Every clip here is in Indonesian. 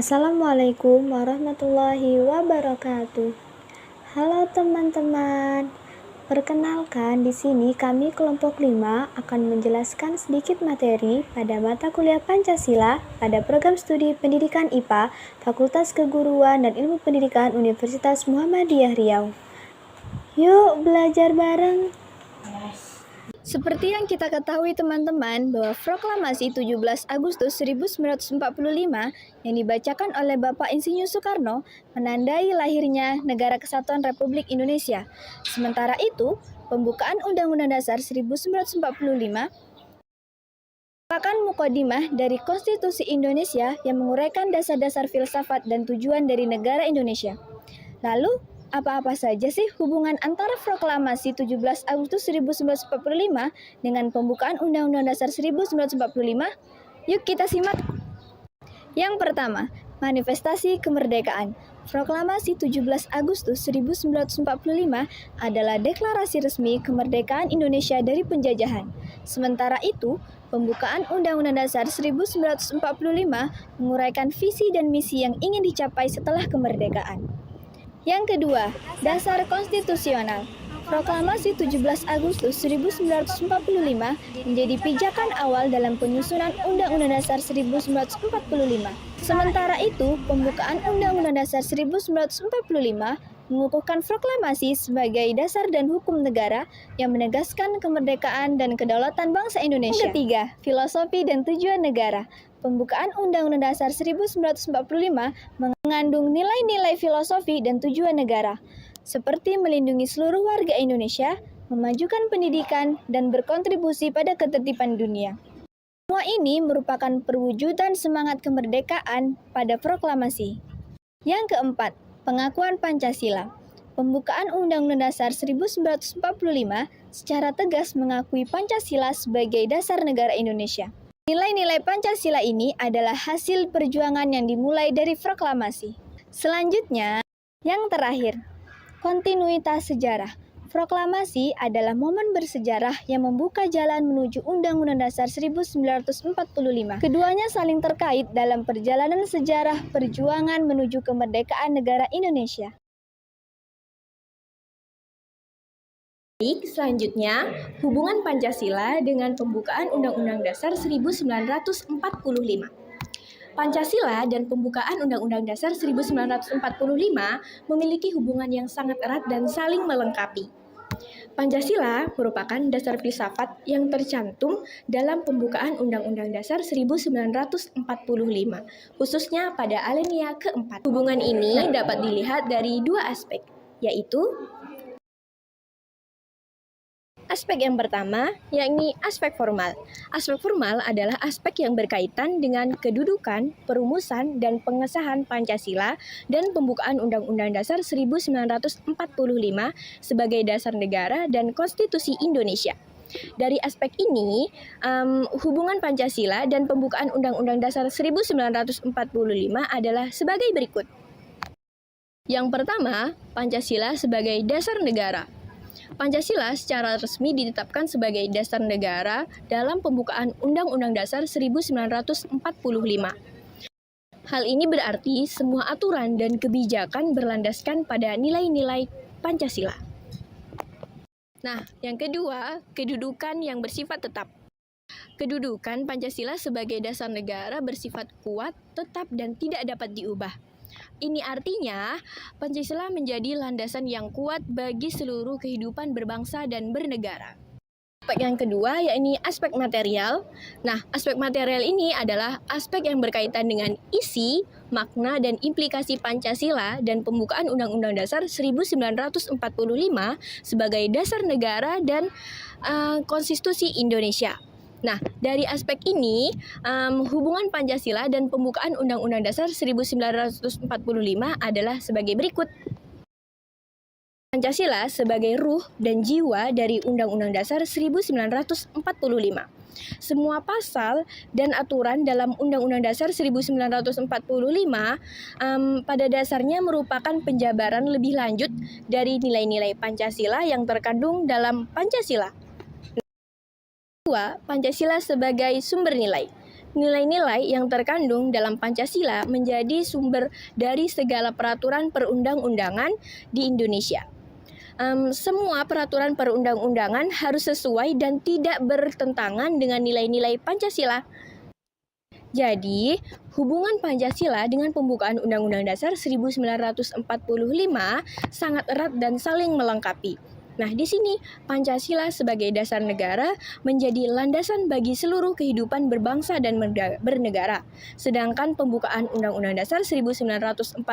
Assalamualaikum warahmatullahi wabarakatuh. Halo teman-teman. Perkenalkan, di sini kami kelompok 5 akan menjelaskan sedikit materi pada mata kuliah Pancasila pada program studi Pendidikan IPA Fakultas Keguruan dan Ilmu Pendidikan Universitas Muhammadiyah Riau. Yuk belajar bareng. Seperti yang kita ketahui teman-teman, bahwa Proklamasi 17 Agustus 1945 yang dibacakan oleh Bapak Insinyur Soekarno menandai lahirnya Negara Kesatuan Republik Indonesia. Sementara itu, pembukaan Undang-Undang Dasar 1945 merupakan mukadimah dari Konstitusi Indonesia yang menguraikan dasar-dasar filsafat dan tujuan dari negara Indonesia. Lalu, apa-apa saja sih hubungan antara Proklamasi 17 Agustus 1945 dengan pembukaan Undang-Undang Dasar 1945? Yuk kita simak. Yang pertama, manifestasi kemerdekaan. Proklamasi 17 Agustus 1945 adalah deklarasi resmi kemerdekaan Indonesia dari penjajahan. Sementara itu, pembukaan Undang-Undang Dasar 1945 menguraikan visi dan misi yang ingin dicapai setelah kemerdekaan. Yang kedua, dasar konstitusional. Proklamasi 17 Agustus 1945 menjadi pijakan awal dalam penyusunan Undang-Undang Dasar 1945. Sementara itu, pembukaan Undang-Undang Dasar 1945 mengukuhkan proklamasi sebagai dasar dan hukum negara yang menegaskan kemerdekaan dan kedaulatan bangsa Indonesia. Yang ketiga, filosofi dan tujuan negara. Pembukaan Undang-Undang Dasar 1945 mengandung nilai-nilai filosofi dan tujuan negara, seperti melindungi seluruh warga Indonesia, memajukan pendidikan, dan berkontribusi pada ketertiban dunia. Semua ini merupakan perwujudan semangat kemerdekaan pada proklamasi. Yang keempat, pengakuan Pancasila. Pembukaan Undang-Undang Dasar 1945 secara tegas mengakui Pancasila sebagai dasar negara Indonesia. Nilai-nilai Pancasila ini adalah hasil perjuangan yang dimulai dari proklamasi. Selanjutnya, yang terakhir, kontinuitas sejarah. Proklamasi adalah momen bersejarah yang membuka jalan menuju Undang-Undang Dasar 1945. Keduanya saling terkait dalam perjalanan sejarah perjuangan menuju kemerdekaan negara Indonesia. Baik, selanjutnya, hubungan Pancasila dengan pembukaan Undang-Undang Dasar 1945. Pancasila dan pembukaan Undang-Undang Dasar 1945 memiliki hubungan yang sangat erat dan saling melengkapi. Pancasila merupakan dasar filsafat yang tercantum dalam pembukaan Undang-Undang Dasar 1945, khususnya pada alinea keempat. Hubungan ini dapat dilihat dari dua aspek, yaitu aspek yang pertama, yakni aspek formal. Aspek formal adalah aspek yang berkaitan dengan kedudukan, perumusan, dan pengesahan Pancasila dan pembukaan Undang-Undang Dasar 1945 sebagai dasar negara dan konstitusi Indonesia. Dari aspek ini, hubungan Pancasila dan pembukaan Undang-Undang Dasar 1945 adalah sebagai berikut. Yang pertama, Pancasila sebagai dasar negara. Pancasila secara resmi ditetapkan sebagai dasar negara dalam pembukaan Undang-Undang Dasar 1945. Hal ini berarti semua aturan dan kebijakan berlandaskan pada nilai-nilai Pancasila. Nah, yang kedua, kedudukan yang bersifat tetap. Kedudukan Pancasila sebagai dasar negara bersifat kuat, tetap, dan tidak dapat diubah. Ini artinya, Pancasila menjadi landasan yang kuat bagi seluruh kehidupan berbangsa dan bernegara. Aspek yang kedua yakni aspek material. Nah, aspek material ini adalah aspek yang berkaitan dengan isi, makna, dan implikasi Pancasila dan pembukaan Undang-Undang Dasar 1945 sebagai dasar negara dan konstitusi Indonesia. Nah, dari aspek ini, hubungan Pancasila dan pembukaan Undang-Undang Dasar 1945 adalah sebagai berikut. Pancasila sebagai ruh dan jiwa dari Undang-Undang Dasar 1945. Semua pasal dan aturan dalam Undang-Undang Dasar 1945 pada dasarnya merupakan penjabaran lebih lanjut dari nilai-nilai Pancasila yang terkandung dalam Pancasila. Kedua, Pancasila sebagai sumber nilai. Nilai-nilai yang terkandung dalam Pancasila menjadi sumber dari segala peraturan perundang-undangan di Indonesia. Semua peraturan perundang-undangan harus sesuai dan tidak bertentangan dengan nilai-nilai Pancasila. Jadi, hubungan Pancasila dengan pembukaan Undang-Undang Dasar 1945 sangat erat dan saling melengkapi. Nah, di sini Pancasila sebagai dasar negara menjadi landasan bagi seluruh kehidupan berbangsa dan bernegara. Sedangkan pembukaan Undang-Undang Dasar 1945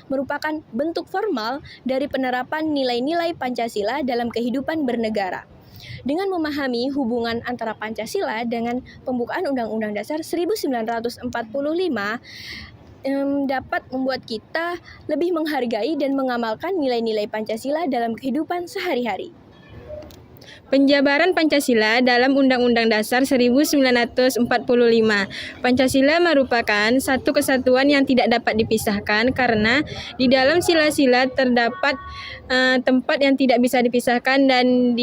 merupakan bentuk formal dari penerapan nilai-nilai Pancasila dalam kehidupan bernegara. Dengan memahami hubungan antara Pancasila dengan pembukaan Undang-Undang Dasar 1945, dapat membuat kita lebih menghargai dan mengamalkan nilai-nilai Pancasila dalam kehidupan sehari-hari. Penjabaran Pancasila dalam Undang-Undang Dasar 1945. Pancasila merupakan satu kesatuan yang tidak dapat dipisahkan karena di dalam sila-sila terdapat tempat yang tidak bisa dipisahkan dan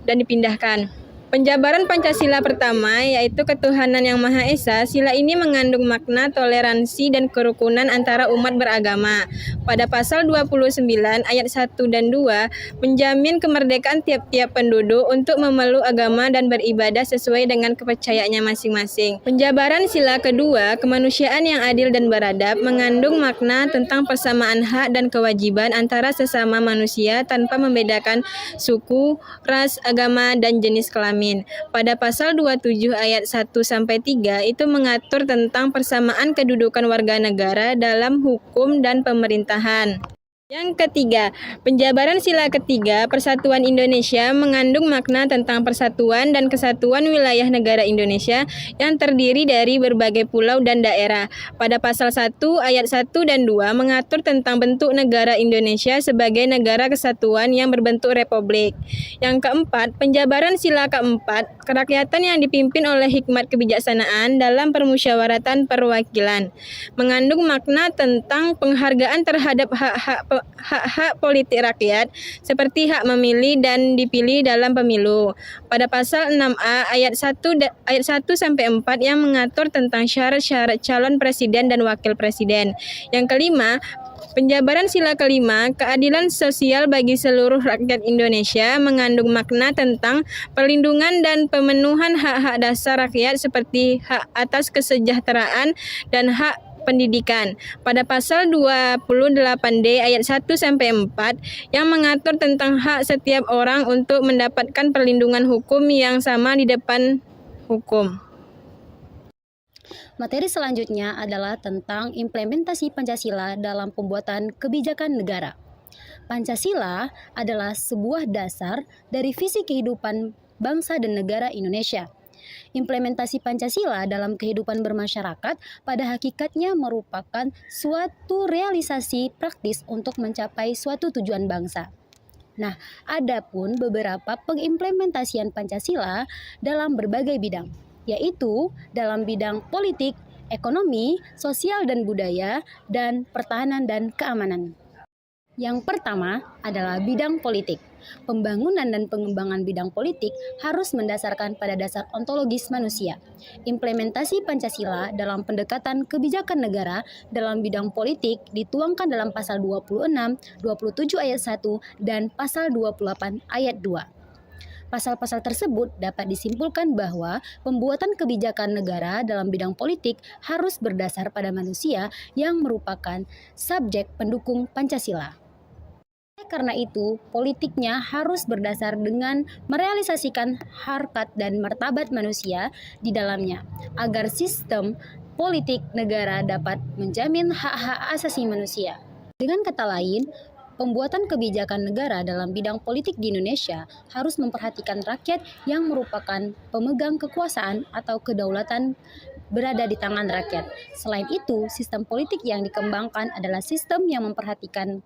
dipindahkan. Penjabaran Pancasila pertama yaitu ketuhanan yang Maha Esa. Sila ini mengandung makna toleransi dan kerukunan antara umat beragama. Pada pasal 29 ayat 1 dan 2 menjamin kemerdekaan tiap-tiap penduduk untuk memeluk agama dan beribadah sesuai dengan kepercayaannya masing-masing. Penjabaran sila kedua, kemanusiaan yang adil dan beradab, mengandung makna tentang persamaan hak dan kewajiban antara sesama manusia tanpa membedakan suku, ras, agama, dan jenis kelamin. Pada pasal 27 ayat 1-3 itu mengatur tentang persamaan kedudukan warga negara dalam hukum dan pemerintahan. Yang ketiga, penjabaran sila ketiga Persatuan Indonesia mengandung makna tentang persatuan dan kesatuan wilayah negara Indonesia yang terdiri dari berbagai pulau dan daerah. Pada pasal 1 ayat 1 dan 2 mengatur tentang bentuk negara Indonesia sebagai negara kesatuan yang berbentuk republik. Yang keempat, penjabaran sila keempat, kerakyatan yang dipimpin oleh hikmat kebijaksanaan dalam permusyawaratan perwakilan, mengandung makna tentang penghargaan terhadap hak-hak politik rakyat seperti hak memilih dan dipilih dalam pemilu. Pada pasal 6A ayat 1 sampai 4 yang mengatur tentang syarat-syarat calon presiden dan wakil presiden. Yang kelima, penjabaran sila kelima, keadilan sosial bagi seluruh rakyat Indonesia mengandung makna tentang perlindungan dan pemenuhan hak-hak dasar rakyat seperti hak atas kesejahteraan dan hak pendidikan. Pada pasal 28D ayat 1-4 yang mengatur tentang hak setiap orang untuk mendapatkan perlindungan hukum yang sama di depan hukum. Materi selanjutnya adalah tentang implementasi Pancasila dalam pembuatan kebijakan negara. Pancasila adalah sebuah dasar dari visi kehidupan bangsa dan negara Indonesia. Implementasi Pancasila dalam kehidupan bermasyarakat pada hakikatnya merupakan suatu realisasi praktis untuk mencapai suatu tujuan bangsa. Nah, adapun beberapa pengimplementasian Pancasila dalam berbagai bidang, yaitu dalam bidang politik, ekonomi, sosial dan budaya, dan pertahanan dan keamanan. Yang pertama adalah bidang politik. Pembangunan dan pengembangan bidang politik harus mendasarkan pada dasar ontologis manusia. Implementasi Pancasila dalam pendekatan kebijakan negara dalam bidang politik dituangkan dalam pasal 26, 27 ayat 1, dan pasal 28 ayat 2. Pasal-pasal tersebut dapat disimpulkan bahwa pembuatan kebijakan negara dalam bidang politik harus berdasar pada manusia yang merupakan subjek pendukung Pancasila. Karena itu, politiknya harus berdasar dengan merealisasikan harkat dan martabat manusia di dalamnya, agar sistem politik negara dapat menjamin hak-hak asasi manusia. Dengan kata lain, pembuatan kebijakan negara dalam bidang politik di Indonesia harus memperhatikan rakyat yang merupakan pemegang kekuasaan atau kedaulatan berada di tangan rakyat. Selain itu, sistem politik yang dikembangkan adalah sistem yang memperhatikan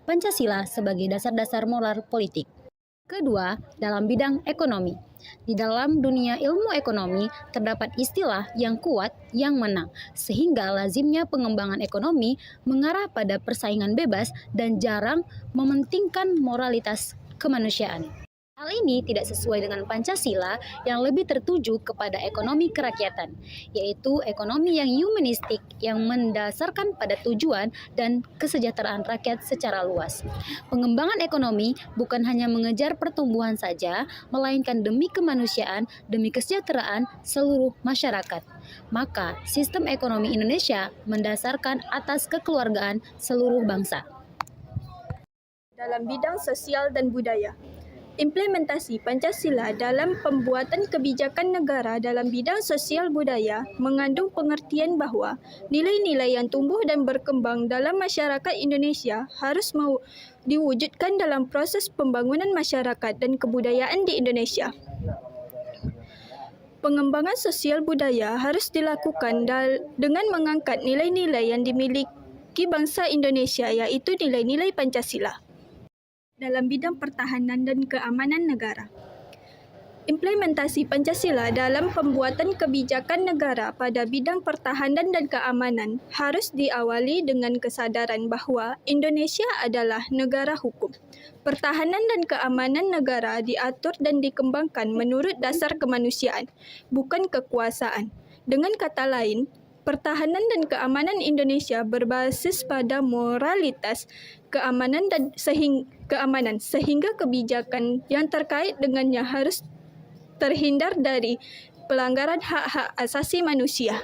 Pancasila sebagai dasar-dasar moral politik. Kedua, dalam bidang ekonomi. Di dalam dunia ilmu ekonomi, terdapat istilah yang kuat, yang menang, sehingga lazimnya pengembangan ekonomi mengarah pada persaingan bebas dan jarang mementingkan moralitas kemanusiaan. Hal ini tidak sesuai dengan Pancasila yang lebih tertuju kepada ekonomi kerakyatan, yaitu ekonomi yang humanistik yang mendasarkan pada tujuan dan kesejahteraan rakyat secara luas. Pengembangan ekonomi bukan hanya mengejar pertumbuhan saja, melainkan demi kemanusiaan, demi kesejahteraan seluruh masyarakat. Maka, sistem ekonomi Indonesia mendasarkan atas kekeluargaan seluruh bangsa. Dalam bidang sosial dan budaya. Implementasi Pancasila dalam pembuatan kebijakan negara dalam bidang sosial budaya mengandung pengertian bahawa nilai-nilai yang tumbuh dan berkembang dalam masyarakat Indonesia harus diwujudkan dalam proses pembangunan masyarakat dan kebudayaan di Indonesia. Pengembangan sosial budaya harus dilakukan dengan mengangkat nilai-nilai yang dimiliki bangsa Indonesia, iaitu nilai-nilai Pancasila. Dalam bidang pertahanan dan keamanan negara. Implementasi Pancasila dalam pembuatan kebijakan negara pada bidang pertahanan dan keamanan harus diawali dengan kesadaran bahawa Indonesia adalah negara hukum. Pertahanan dan keamanan negara diatur dan dikembangkan menurut dasar kemanusiaan, bukan kekuasaan. Dengan kata lain, pertahanan dan keamanan Indonesia berbasis pada moralitas keamanan sehingga kebijakan yang terkait dengannya harus terhindar dari pelanggaran hak-hak asasi manusia.